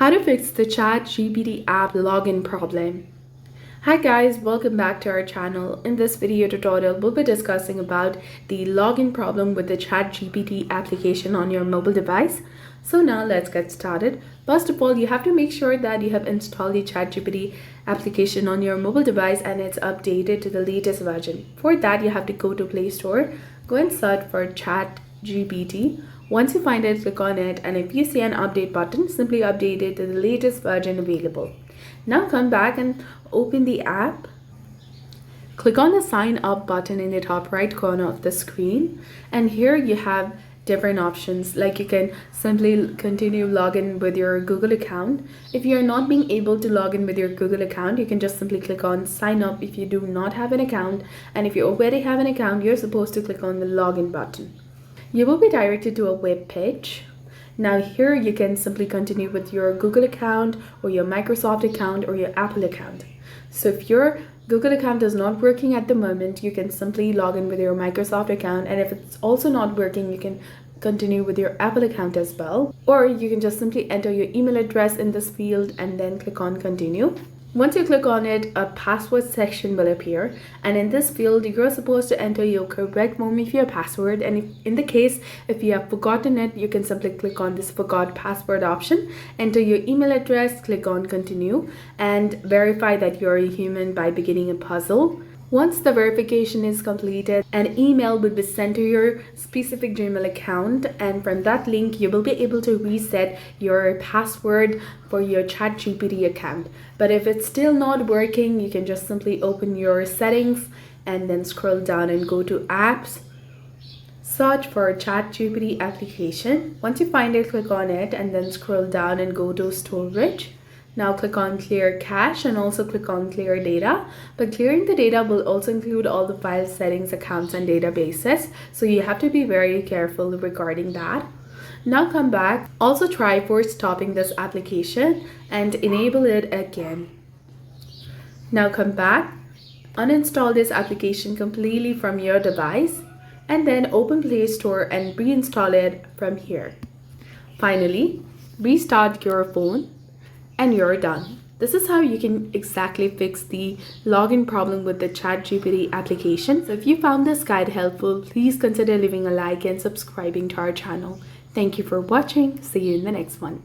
How to fix the ChatGPT app login problem. Hi guys, welcome back to our channel. In this video tutorial, we'll be discussing about the login problem with the ChatGPT application on your mobile device. So now let's get started. First of all, you have to make sure that you have installed the ChatGPT application on your mobile device and it's updated to the latest version. For that, you have to go to Play Store, go and search for ChatGPT. Once you find it, click on it, and if you see an update button, simply update it to the latest version available. Now come back and open the app. Click on the sign up button in the top right corner of the screen, and here you have different options, like you can simply continue login with your Google account. If you're not being able to log in with your Google account, you can just simply click on sign up if you do not have an account, and if you already have an account, you're supposed to click on the login button. You will be directed to a web page. Now here you can simply continue with your Google account or your Microsoft account or your Apple account. So if your Google account is not working at the moment, you can simply log in with your Microsoft account, and if it's also not working, you can continue with your Apple account as well. Or you can just simply enter your email address in this field and then click on continue. Once you click on it, a password section will appear, and in this field you're supposed to enter your correct Momify password, and if, in the case if you have forgotten it, you can simply click on this forgot password option, enter your email address, click on continue, and verify that you're a human by beginning a puzzle. Once the verification is completed, an email will be sent to your specific Gmail account, and from that link you will be able to reset your password for your ChatGPT account. But if it's still not working, you can just simply open your settings and then scroll down and go to apps, search for ChatGPT application. Once you find it, click on it and then scroll down and go to storage. Now click on clear cache and also click on clear data. But clearing the data will also include all the file settings, accounts and databases. So you have to be very careful regarding that. Now come back. Also try for stopping this application and enable it again. Now come back. Uninstall this application completely from your device and then open Play Store and reinstall it from here. Finally, restart your phone and you're done. This is how you can exactly fix the login problem with the ChatGPT application. So if you found this guide helpful, please consider leaving a like and subscribing to our channel. Thank you for watching. See you in the next one.